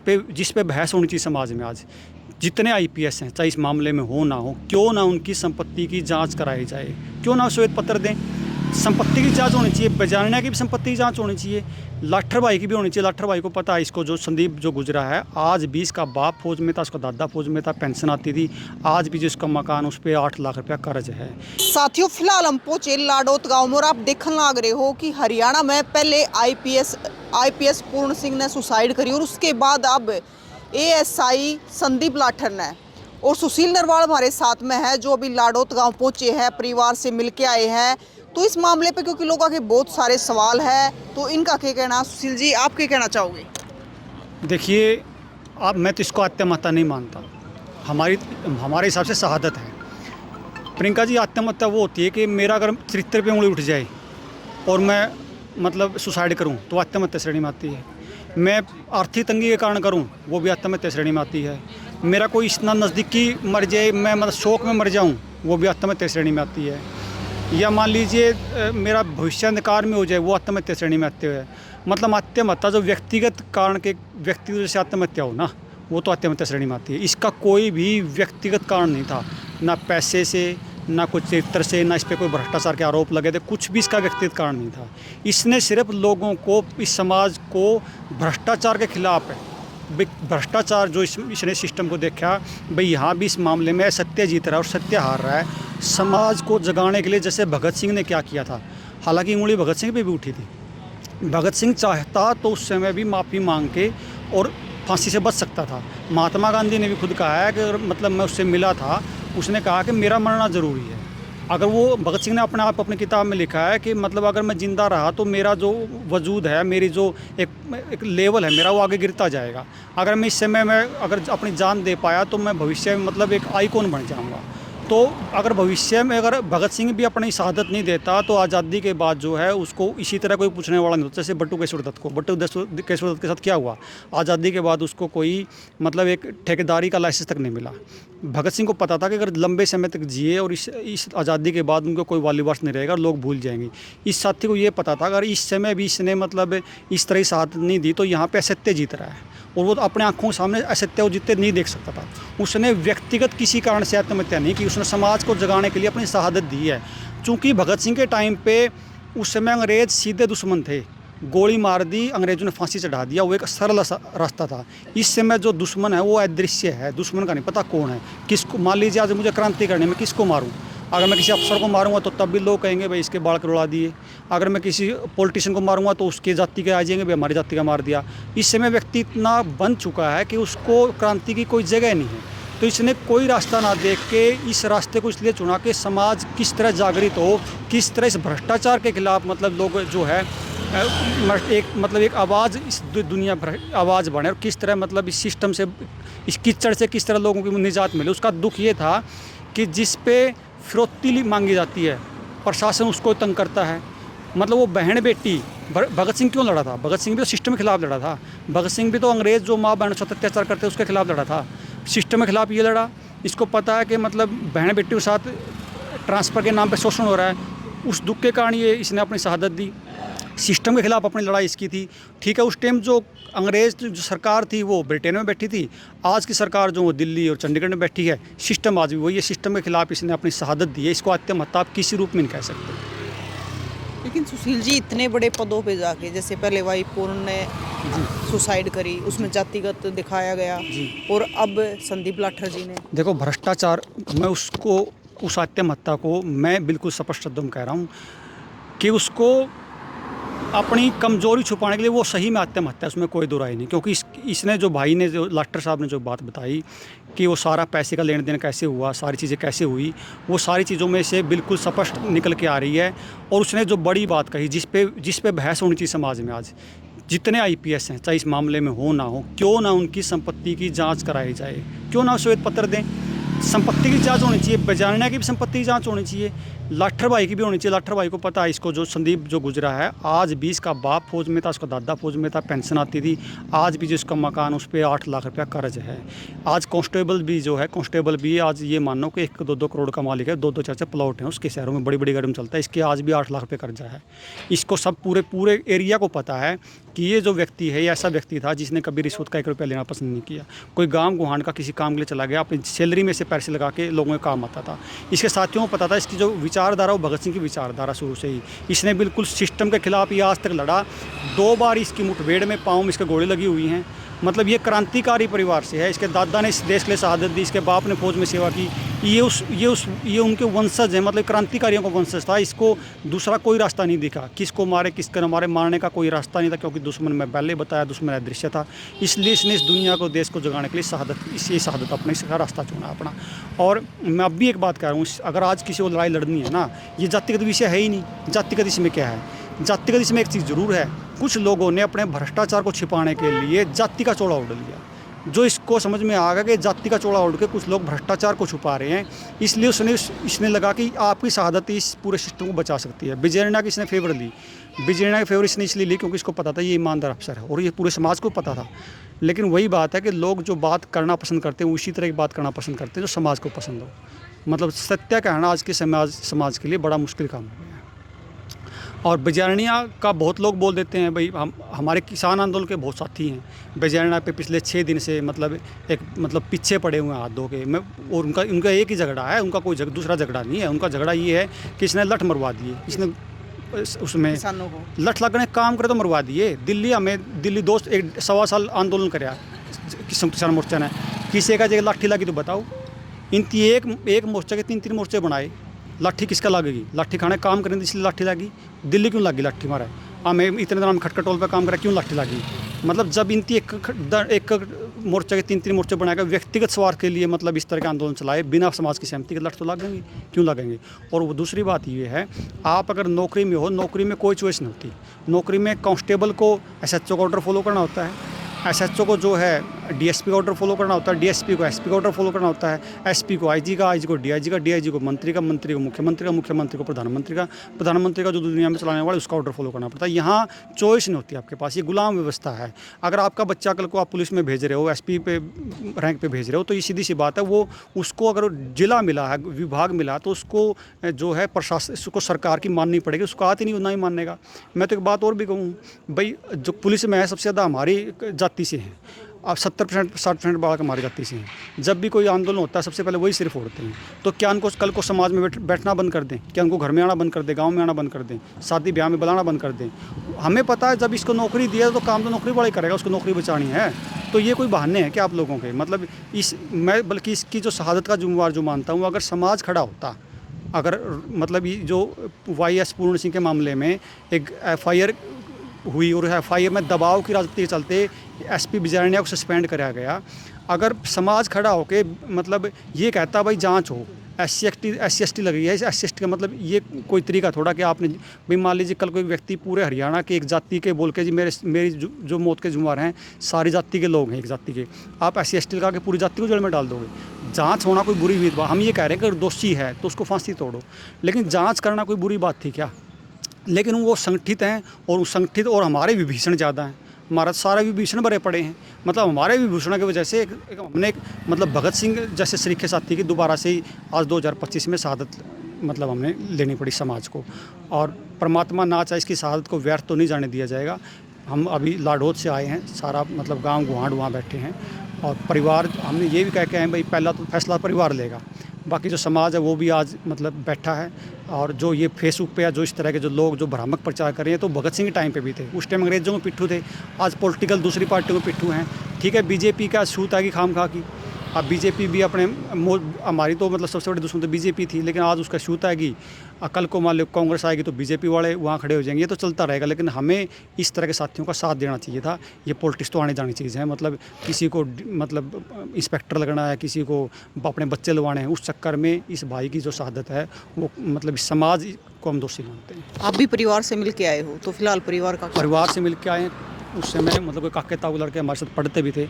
जिस पे बहस होनी चाहिए समाज में आज। जितने आईपीएस हैं, चाहे इस मामले में हो ना हो, क्यों ना उनकी संपत्ति की जांच कराई जाए, क्यों ना श्वेत पत्र दें। संपत्ति की जांच होनी चाहिए, बजानिया की भी संपत्ति की जांच होनी चाहिए, लाठर भाई की भी होनी चाहिए। लाठर भाई को पता है, इसको जो संदीप जो गुजरा है, आज भी इसका बाप फौज में था, उसका दादा फौज में था, पेंशन आती थी, आज भी जिसका मकान उस पर 8 लाख रुपया कर्ज है। साथियों, फिलहाल हम पहुंचे लाडोत गांव में और आप देखने लग रहे हो कि हरियाणा में पहले आईपीएस पूर्ण सिंह ने सुसाइड करी और उसके बाद अब एएसआई संदीप लाठर ने, और सुशील नरवाल हमारे साथ में है जो अभी लाडोत गांव पहुंचे हैं, परिवार से मिलके आए हैं। तो इस मामले पे क्योंकि लोगों के बहुत सारे सवाल है, तो इनका क्या कहना। सुशील जी, आप क्या कहना चाहोगे? देखिए, अब मैं तो इसको आत्महत्या नहीं मानता, हमारे हिसाब से शहादत है। प्रियंका जी, आत्महत्या वो होती है कि मेरा अगर चरित्र पे उंगली उठ जाए और मैं मतलब सुसाइड करूं तो आत्महत्या श्रेणी में आती है। मैं आर्थिक तंगी के कारण करूं, वो भी आत्महत्या श्रेणी में आती है। मेरा कोई इतना नज़दीकी मर जाए, मैं मतलब शौक में मर जाऊं, वो भी आत्महत्या श्रेणी में आती है। या मान लीजिए मेरा भविष्य अंधकार में हो जाए, वो आत्महत्या श्रेणी में आते हुए। मतलब आत्महत्या जो व्यक्तिगत कारण के व्यक्तिगत जैसे आत्महत्या हो ना, वो तो आत्महत्या श्रेणी में आती है। इसका कोई भी व्यक्तिगत कारण नहीं था, ना पैसे से, ना कुछ चरित्र से, ना इस पर कोई भ्रष्टाचार के आरोप लगे थे, कुछ भी इसका व्यक्तिगत कारण नहीं था। इसने सिर्फ लोगों को, इस समाज को भ्रष्टाचार के खिलाफ है। भ्रष्टाचार जो इसने सिस्टम को देखा, भाई यहाँ भी इस मामले में सत्य जीत रहा है और सत्य हार रहा है। समाज को जगाने के लिए जैसे भगत सिंह ने क्या किया था, हालांकि उंगली भगत सिंह पे भी उठी थी। भगत सिंह चाहता तो उस समय भी माफ़ी मांग के और फांसी से बच सकता था। महात्मा गांधी ने भी खुद कहा है कि मतलब मैं उससे मिला था, उसने कहा कि मेरा मरना ज़रूरी है। अगर वो भगत सिंह ने अपनी किताब में लिखा है कि मतलब अगर मैं ज़िंदा रहा तो मेरा जो वजूद है, मेरी जो एक लेवल है मेरा, वो आगे गिरता जाएगा। अगर मैं इस समय मैं अगर अपनी जान दे पाया तो मैं भविष्य में मतलब एक आइकॉन बन जाऊँगा। तो अगर भविष्य में अगर भगत सिंह भी अपनी शहादत नहीं देता तो आज़ादी के बाद जो है उसको इसी तरह कोई पूछने वाला नहीं होता। जैसे बट्टू केशवर दत्त के साथ क्या हुआ, आज़ादी के बाद उसको कोई मतलब एक ठेकेदारी का लाइसेंस तक नहीं मिला। भगत सिंह को पता था कि अगर लंबे समय तक जिए और इस आज़ादी के बाद उनको कोई वालीवास नहीं रहेगा, लोग भूल जाएंगे। इस साथी को ये पता था अगर इस समय भी इसने मतलब इस तरह शहादत नहीं दी तो यहाँ पे असत्य जीत रहा है, और वो तो अपने आंखों के सामने असत्य वो जीतते नहीं देख सकता था। उसने व्यक्तिगत किसी कारण से आत्महत्या नहीं की, उसने समाज को जगाने के लिए अपनी शहादत दी है। चूँकि भगत सिंह के टाइम पे उस समय अंग्रेज़ सीधे दुश्मन थे, गोली मार दी, अंग्रेज़ों ने फांसी चढ़ा दिया, वो एक सरल रास्ता था। इस समय जो दुश्मन है वो अदृश्य है, दुश्मन का नहीं पता कौन है, किसको। मान लीजिए आज मुझे क्रांति करने में किसको मारूं, अगर मैं किसी अफसर को मारूंगा तो तब भी लोग कहेंगे भाई इसके बाल उड़ा दिए। अगर मैं किसी पॉलिटिशियन को मारूंगा तो उसके जाति के आ जाएंगे भाई हमारी जाति का मार दिया। इस समय व्यक्ति इतना बन चुका है कि उसको क्रांति की कोई जगह नहीं है। तो इसने कोई रास्ता ना देख के इस रास्ते को इसलिए चुना कि समाज किस तरह जागृत हो, किस तरह इस भ्रष्टाचार के खिलाफ मतलब लोग जो है एक आवाज़ इस दुनिया भर आवाज़ बने, और किस तरह मतलब इस सिस्टम से, इस कीचड़ से किस तरह लोगों की निजात मिले। उसका दुख ये था कि जिस पे फिरौती मांगी जाती है, प्रशासन उसको तंग करता है। मतलब वो बहन बेटी, भगत सिंह क्यों लड़ा था? भगत सिंह भी तो सिस्टम के खिलाफ लड़ा था। भगत सिंह भी तो अंग्रेज़ जो माँ बहन साथ अत्याचार करते हैं उसके खिलाफ लड़ा था, सिस्टम के खिलाफ ये लड़ा। इसको पता है कि मतलब बहन बेटी के साथ ट्रांसफ़र के नाम पे शोषण हो रहा है, उस दुख के कारण ये इसने अपनी शहादत दी। सिस्टम के खिलाफ अपनी लड़ाई इसकी थी। ठीक है, उस टाइम जो अंग्रेज़ जो सरकार थी वो ब्रिटेन में बैठी थी, आज की सरकार जो वो दिल्ली और चंडीगढ़ में बैठी है, सिस्टम आज भी वही है। सिस्टम के खिलाफ इसने अपनी शहादत दी है, इसको आत्महत्या आप किसी रूप में नहीं कह सकते। लेकिन सुशील जी, इतने बड़े पदों पे जाके, जैसे पहले भाई पूर्ण ने सुसाइड करी, उसमें जातिगत दिखाया गया, और अब संदीप लाठर जी ने, देखो भ्रष्टाचार, मैं उसको उस आत्महत्या को मैं बिल्कुल स्पष्ट शब्दों में कह रहा हूँ कि उसको अपनी कमज़ोरी छुपाने के लिए वो सही में आत्महत्या, उसमें कोई दो राय नहीं। क्योंकि इसने जो भाई ने, जो लाठर साहब ने जो बात बताई कि वो सारा पैसे का लेन देन कैसे हुआ, सारी चीज़ें कैसे हुई, वो सारी चीज़ों में से बिल्कुल स्पष्ट निकल के आ रही है। और उसने जो बड़ी बात कही, जिस पे बहस होनी चाहिए समाज में आज, जितने आईपीएस हैं, चाहे इस मामले में हो ना हो, क्यों ना उनकी संपत्ति की जाँच कराई जाए, क्यों ना श्वेत पत्र दें। संपत्ति की जांच होनी चाहिए, बजानिया की भी संपत्ति की जांच होनी चाहिए, लाठर भाई की भी होनी चाहिए। लाठर भाई को पता है इसको, जो संदीप जो गुजरा है, आज भी इसका बाप फौज में था, उसका दादा फौज में था, पेंशन आती थी। आज भी जिसका मकान, उस पर 8 लाख रुपया कर्ज है। आज कांस्टेबल भी जो है, कांस्टेबल भी आज ये मानो कि 1-2 करोड़ का मालिक है, 2-2 4-4 प्लॉट हैं उसके, शहरों में बड़ी बड़ी गाड़ी में चलता है, इसके आज भी 8 लाख रुपये कर्जा है। इसको सब पूरे एरिया को पता है कि ये जो व्यक्ति है, ये ऐसा व्यक्ति था जिसने कभी रिश्वत का 1 रुपया लेना पसंद नहीं किया। कोई गाँव गुहान का किसी काम के लिए चला गया, अपनी सैलरी में से पैसे लगा के लोगों के काम आता था। इसके साथियों को पता था इसकी जो विचारधारा, वो भगत सिंह की विचारधारा शुरू से ही। इसने बिल्कुल सिस्टम के खिलाफ ये आज तक लड़ा। 2 बार इसकी मुठभेड़ में पाँव में इसके गोली लगी हुई हैं। मतलब ये क्रांतिकारी परिवार से है। इसके दादा ने इस देश के लिए शहादत दी, इसके बाप ने फौज में सेवा की। ये उनके वंशज हैं, मतलब क्रांतिकारियों का वंशज था। इसको दूसरा कोई रास्ता नहीं दिखा, किसको मारे किसको न मारे, मारने का कोई रास्ता नहीं था, क्योंकि दुश्मन में पहले बताया दुश्मन अदृश्य था। इसलिए इसने इस दुनिया को, देश को जगाने के लिए शहादत अपने इसका रास्ता चुना अपना। और मैं अब भी एक बात कह रहा हूँ, अगर आज किसी को लड़ाई लड़नी है ना, ये जातिगत विषय है ही नहीं। जातिगत इसमें क्या है? जातिगत इसमें एक चीज़ ज़रूर है, कुछ लोगों ने अपने भ्रष्टाचार को छिपाने के लिए जाति का चोला ओढ़ लिया। जो इसको समझ में आ गया कि जाति का चोला ओढ़ के कुछ लोग भ्रष्टाचार को छुपा रहे हैं, इसलिए इसने लगा कि आपकी शहादत इस पूरे सिस्टम को बचा सकती है। बिजेरना की इसने फेवर ली। बिजेरना की फेवर इसने इसलिए ली क्योंकि इसको पता था ये ईमानदार अफसर है, और ये पूरे समाज को पता था। लेकिन वही बात है कि लोग जो बात करना पसंद करते हैं, उसी तरह की बात करना पसंद करते हैं जो समाज को पसंद हो। मतलब सत्य कहना आज के समाज के लिए बड़ा मुश्किल काम है। और बिजारनिया का बहुत लोग बोल देते हैं, भाई हमारे किसान आंदोलन के बहुत साथी हैं बिजारनिया पे पिछले 6 दिन से मतलब पीछे पड़े हुए हैं हाथ धो के। और उनका एक ही झगड़ा है, उनका कोई दूसरा झगड़ा नहीं है। उनका झगड़ा ये है कि इसने लठ मरवा दिए, इसने उसमें लठ लगने काम करे तो मरवा दिए। दिल्ली दोस्त 1-1.25 साल आंदोलन कराया किसान मोर्चा ने, किसी का जगह लाठी लगी तो बताओ। इनकी एक मोर्चा के 3-3 मोर्चे बनाए, लाठी किसका लगेगी? लाठी खाने काम करेंगे इसलिए लाठी लगी। दिल्ली क्यों लगी लाठी मारा? मैं इतने दिन खटखटोल पे काम करा, क्यों लाठी लगी? मतलब जब इनकी एक मोर्चा के 3-3 मोर्चे बनाएगा व्यक्तिगत स्वार्थ के लिए, मतलब इस तरह के आंदोलन चलाए बिना समाज की सहमति के, लठ तो लगेंगे, क्यों लगेंगे? और वो दूसरी बात ये है, आप अगर नौकरी में हो, नौकरी में कोई चॉइस नहीं होती। नौकरी में कांस्टेबल को SHO का ऑर्डर फॉलो करना होता है, SHO को जो है DSP का ऑर्डर फॉलो करना होता है, DSP को SP का ऑर्डर फॉलो करना होता है, SP को IG का, IG को DIG का, DIG को मंत्री का, मंत्री को मुख्यमंत्री का, मुख्यमंत्री को प्रधानमंत्री का, प्रधानमंत्री का जो दुनिया में चलाने वाला उसका ऑर्डर फॉलो करना पड़ता है। यहाँ चॉइस नहीं होती आपके पास, ये गुलाम व्यवस्था है। अगर आपका बच्चा कल को आप पुलिस में भेज रहे हो, SP पे रैंक पे भेज रहे हो, तो ये सीधी सी बात है, वो उसको अगर जिला मिला है, विभाग मिला, तो उसको जो है प्रशासन, उसको सरकार की माननी पड़ेगी। उसको आती नहीं, उतना ही मानेगा। मैं तो एक बात और भी कहूँ, भाई जो पुलिस में है सबसे ज़्यादा हमारी जाति से हैं। आप 70% 60% बालक हमारी जाति से हैं। जब भी कोई आंदोलन होता है सबसे पहले वही सिर्फ उड़ते हैं। तो क्या उनको कल को समाज में बैठना बंद कर दें? क्या उनको घर में आना बंद कर दें, गांव में आना बंद कर दें, शादी ब्याह में बुलाना बंद कर दें? हमें पता है जब इसको नौकरी दिया तो काम तो नौकरी वाला ही करेगा, उसको नौकरी बचानी है। तो ये कोई बहाने हैं क्या आप लोगों के? मतलब मैं बल्कि इसकी जो शहादत का जिम्मेवार जो मानता हूँ, अगर समाज खड़ा होता, अगर मतलब ये जो YS पूर्ण सिंह के मामले में एक FIR हुई और FIR में दबाव की राजनीति के चलते SP बिजारनिया को सस्पेंड कराया गया, अगर समाज खड़ा होके मतलब ये कहता भाई जांच हो, SC/ST लगी है, SC/ST का मतलब ये कोई तरीका थोड़ा कि आपने भाई मान लीजिए कल कोई व्यक्ति पूरे हरियाणा के एक जाति के बोल के जी मेरी जो मौत के जुम्मेवार हैं सारी जाति के लोग हैं, एक जाति के, आप SC/ST लगा के पूरी जाति को जेल में डाल दोगे? जांच होना कोई बुरी बात, हम ये कह रहे हैं कि अगर दोषी है तो उसको फांसी तोड़ो, लेकिन जांच करना कोई बुरी बात थी क्या? लेकिन वो संगठित हैं, और संगठित और हमारे विभीषण ज़्यादा हैं। हमारा सारे विभीषण भरे पड़े हैं। मतलब हमारे विभूषण की वजह से हमने मतलब भगत सिंह जैसे सरीखे साथी की दोबारा से ही आज 2025 में शहादत मतलब हमने लेनी पड़ी समाज को। और परमात्मा ना चाहे इसकी शहादत को व्यर्थ तो नहीं जाने दिया जाएगा। हम अभी लाडौद से आए हैं, सारा मतलब गाँव गुहाड़ वहाँ बैठे हैं, और परिवार हमने ये भी कह के आए भाई पहला तो फैसला परिवार लेगा, बाकी जो समाज है वो भी आज मतलब बैठा है। और जो ये फेसबुक पे या जो इस तरह के जो लोग जो भ्रामक प्रचार कर रहे हैं, तो भगत सिंह के टाइम पे भी थे, उस टाइम अंग्रेजों में पिट्ठू थे, आज पॉलिटिकल दूसरी पार्टियों में पिट्ठू हैं। ठीक है, बीजेपी का छूत आएगी खाम खा की, अब बीजेपी भी अपने हमारी तो मतलब सबसे बड़ी दुश्मन तो बीजेपी थी, लेकिन आज उसका छूत आएगी। कल को मान लो कांग्रेस आएगी तो बीजेपी वाले वहाँ खड़े हो जाएंगे, ये तो चलता रहेगा। लेकिन हमें इस तरह के साथियों का साथ देना चाहिए था। ये पॉलिटिक्स तो आने जानी चीज़ है, मतलब किसी को मतलब इंस्पेक्टर लगना है, किसी को अपने बच्चे लगवाने हैं, उस चक्कर में इस भाई की जो शहादत है वो मतलब समाज को हम दोषी मानते हैं। आप भी परिवार से मिल के आए हो, तो फिलहाल परिवार से मिल के आए हैं। उस समय मतलब कोई काके ताऊ लड़के हमारे साथ पढ़ते भी थे,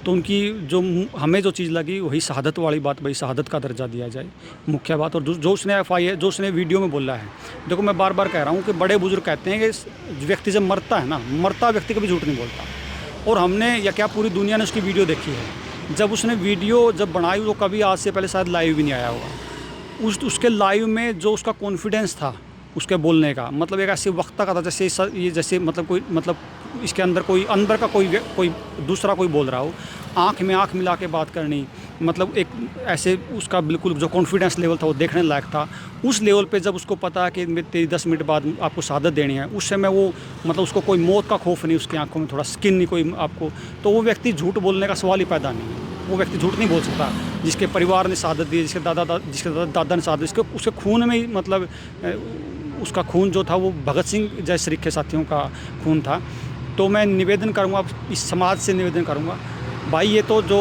तो उनकी जो हमें जो चीज़ लगी वही शहादत वाली बात, वही शहादत का दर्जा दिया जाए मुख्य बात। और जो उसने FI जो उसने वीडियो में बोला है, देखो मैं बार बार कह रहा हूँ कि बड़े बुजुर्ग कहते हैं कि व्यक्ति जब मरता है ना, मरता व्यक्ति कभी झूठ नहीं बोलता। और हमने या क्या पूरी दुनिया ने उसकी वीडियो देखी है। जब उसने वीडियो जब बनाई वो कभी आज से पहले शायद लाइव भी नहीं आया होगा। उसके लाइव में जो उसका कॉन्फिडेंस था उसके बोलने का, मतलब एक ऐसे वक्त का था जैसे ये जैसे मतलब कोई मतलब इसके अंदर कोई अंदर का कोई दूसरा कोई बोल रहा हो, आँख में आँख मिला के बात करनी, मतलब एक ऐसे उसका बिल्कुल जो कॉन्फिडेंस लेवल था वो देखने लायक था। उस लेवल पे जब उसको पता है कि तेरी 10 मिनट बाद आपको शहादत देनी है, उस समय वो मतलब उसको कोई मौत का खौफ नहीं, उसकी आंखों में थोड़ा स्किन नहीं कोई आपको, तो वो व्यक्ति झूठ बोलने का सवाल ही पैदा नहीं है। वो व्यक्ति झूठ नहीं बोल सकता जिसके परिवार ने शहादत दी, जिसके दादा ने शहादत दी, उसके खून में ही मतलब उसका खून जो था वो भगत सिंह जैसे सरीखे साथियों का खून था। तो मैं निवेदन करूँगा, इस समाज से निवेदन करूँगा, भाई ये तो जो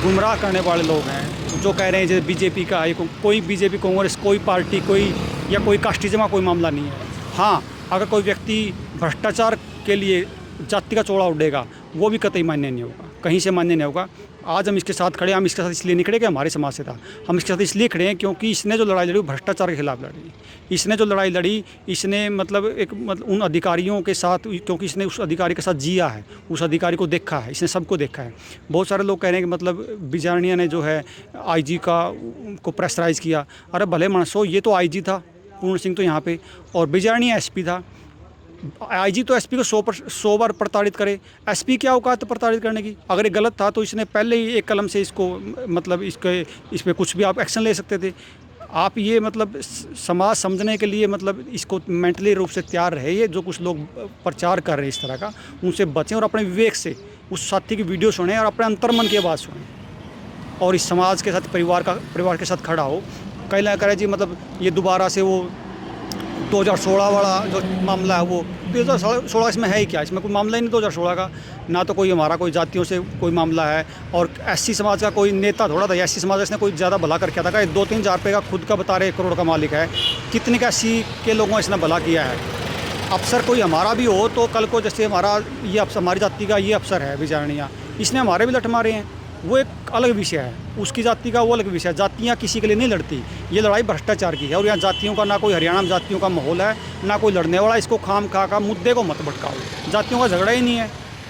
गुमराह करने वाले लोग हैं, जो कह रहे हैं जैसे बीजेपी का है, कोई बीजेपी कांग्रेस कोई पार्टी कोई या कोई कास्टिज्म का कोई मामला नहीं है। हाँ, अगर कोई व्यक्ति भ्रष्टाचार के लिए जाति का चौड़ा उड़ेगा वो भी कतई मान्य नहीं होगा, कहीं से मान्य नहीं होगा। आज हम इसके साथ खड़े हैं, हम इसके साथ इसलिए नहीं खड़े कि हमारे समाज से था, हम इसके साथ इसलिए खड़े हैं क्योंकि इसने जो लड़ाई लड़ी वो भ्रष्टाचार के खिलाफ लड़ी। इसने जो लड़ाई लड़ी, इसने मतलब उन अधिकारियों के साथ, क्योंकि इसने उस अधिकारी के साथ जिया है, उस अधिकारी को देखा है, इसने सबको देखा है। बहुत सारे लोग कह रहे हैं कि मतलब बिजारनिया ने जो है IG को प्रेशराइज़ किया। अरे भले मनसो, ये तो IG था पूर्ण सिंह तो यहाँ पे, और बिजारनिया SP था। IG तो SP को 100 बार प्रताड़ित करे, SP क्या औकात प्रताड़ित करने की? अगर ये गलत था तो इसने पहले ही एक कलम से इसको मतलब इस पर कुछ भी आप एक्शन ले सकते थे। आप ये मतलब समाज समझने के लिए मतलब इसको मेंटली रूप से तैयार रहे। ये जो कुछ लोग प्रचार कर रहे हैं इस तरह का, उनसे बचें और अपने विवेक से उस साथी की वीडियो सुने और अपने अंतर्मन की आवाज़ सुने, और इस समाज के साथ परिवार के साथ खड़ा हो। कहीं ना करे जी मतलब ये दोबारा से वो 2016 वाला जो मामला है वो 2016 इसमें है ही क्या? इसमें कोई मामला ही नहीं 2016 का, ना तो कोई हमारा कोई जातियों से कोई मामला है, और SC समाज का कोई नेता थोड़ा था। SC समाज इसने कोई ज़्यादा भला करके था, 2-3 हज़ार रुपये का खुद का बता रहे 1 करोड़ का मालिक है। कितने का SC के लोगों ने इसने भला किया है? अफसर कोई हमारा भी हो तो कल को जैसे ये अफसर हमारी जाति का ये अफसर है बिजारनिया, इसने हमारे भी लठ मारे हैं, वो एक अलग विषय है, उसकी जाति का वो अलग विषय है। जातियाँ किसी के लिए नहीं लड़ती, ये लड़ाई भ्रष्टाचार की है। और यहाँ जातियों का ना कोई हरियाणा में जातियों का माहौल है, ना कोई लड़ने वाला। इसको खाम खा का मुद्दे को मत भटकाओ, जातियों का झगड़ा ही नहीं है।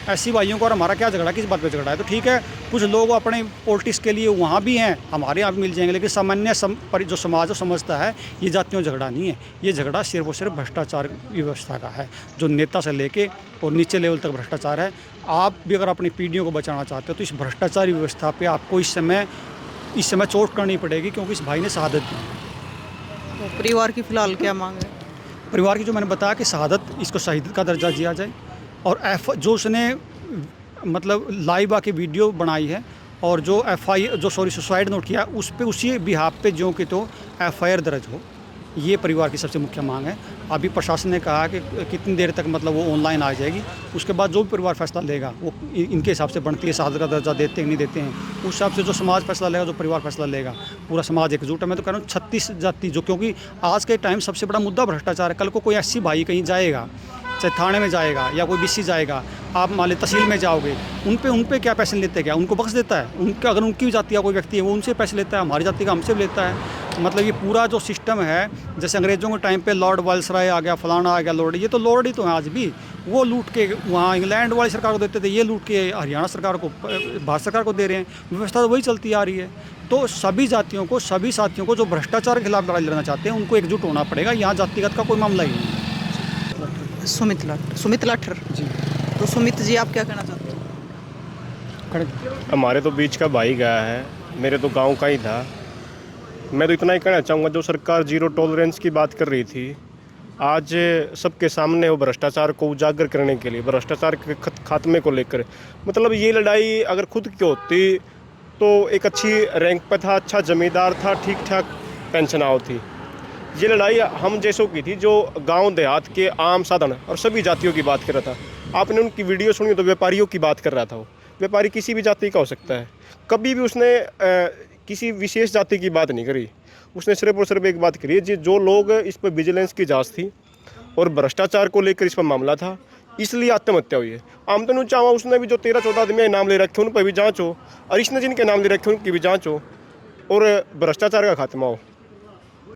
ऐसी भाइयों को और हमारा क्या झगड़ा, किस बात पे झगड़ा है? तो ठीक है, कुछ लोग अपने पॉलिटिक्स के लिए वहाँ भी हैं, हमारे यहाँ भी मिल जाएंगे, लेकिन सामान्य जो समाज समझता है ये जातियों झगड़ा नहीं है, ये झगड़ा सिर्फ और सिर्फ भ्रष्टाचार व्यवस्था का है, जो नेता से लेके और नीचे लेवल तक भ्रष्टाचार है। आप भी अगर अपनी पीढ़ियों को बचाना चाहते हो तो इस भ्रष्टाचारी व्यवस्था पे आपको इस समय चोट करनी पड़ेगी, क्योंकि इस भाई ने शहादत दी। तो परिवार की फ़िलहाल क्या मांग है? परिवार की जो मैंने बताया कि शहादत, इसको शहीद का दर्जा दिया जाए, और जो उसने मतलब लाइव आके वीडियो बनाई है और जो सुसाइड नोट किया उस पे उसी बिहाफ पे जो कि तो FIR दर्ज हो, ये परिवार की सबसे मुख्य मांग है। अभी प्रशासन ने कहा कि कितनी देर तक मतलब वो ऑनलाइन आ जाएगी, उसके बाद जो भी परिवार फैसला लेगा वो इनके हिसाब से बनती है, शहादत का दर्जा देते हैं नहीं देते हैं, उस हिसाब से जो समाज फैसला लेगा, जो परिवार फैसला लेगा, पूरा समाज एकजुट है। मैं तो कह रहा हूँ 36 जाति जो, क्योंकि आज के टाइम सबसे बड़ा मुद्दा भ्रष्टाचार है। कल को कोई SC भाई कहीं जाएगा, चाहे थाने में जाएगा या कोई BC जाएगा, आप मान ली तहसील में जाओगे, उन पे क्या पैसे लेते हैं? क्या उनको बख्श देता है? उनका अगर उनकी जाति का कोई व्यक्ति है वो उनसे पैसे लेता है, हमारी जाति का हमसे भी लेता है। मतलब ये पूरा जो सिस्टम है, जैसे अंग्रेज़ों के टाइम पे लॉर्ड वायसराय आ गया, फलाना आ गया लॉर्ड, ये तो लॉर्ड ही तो है आज भी। वो लूट के वहाँ इंग्लैंड वाली सरकार को देते थे, ये लूट के हरियाणा सरकार को, भारत सरकार को दे रहे हैं। व्यवस्था तो वही चलती आ रही है। तो सभी जातियों को, सभी साथियों को जो भ्रष्टाचार के खिलाफ लड़ाई लड़ना चाहते हैं उनको एकजुट होना पड़ेगा। यहाँ जातिगत का कोई मामला ही नहीं है। सुमित लाठर जी। तो सुमित जी, आप क्या कहना चाहते हो? हमारे तो बीच का भाई गया है, मेरे तो गांव का ही था। मैं तो इतना ही कहना चाहूँगा, जो सरकार 0 टॉलरेंस की बात कर रही थी, आज सबके सामने वो भ्रष्टाचार को उजागर करने के लिए, भ्रष्टाचार के खात्मे को लेकर, मतलब ये लड़ाई अगर खुद की होती तो एक अच्छी रैंक पर था, अच्छा जमींदार था, ठीक ठाक पेंशन होती। ये लड़ाई हम जैसों की थी, जो गांव देहात के आम साधन और सभी जातियों की बात कर रहा था। आपने उनकी वीडियो सुनी तो व्यापारियों की बात कर रहा था। वो व्यापारी किसी भी जाति का हो सकता है, कभी भी उसने किसी विशेष जाति की बात नहीं करी। उसने सिर्फ और सिर्फ एक बात करी है, जो लोग इस पर विजिलेंस की जांच थी और भ्रष्टाचार को लेकर इस पर मामला था, इसलिए आत्महत्या हुई है। हम तो नहीं चाहूँगा उसने भी जो 13-14 आदमी नाम ले रखे उन पर भी जाँच हो, और इसने जिनके नाम ले रखे उनकी भी जाँच हो, और भ्रष्टाचार का खात्मा हो।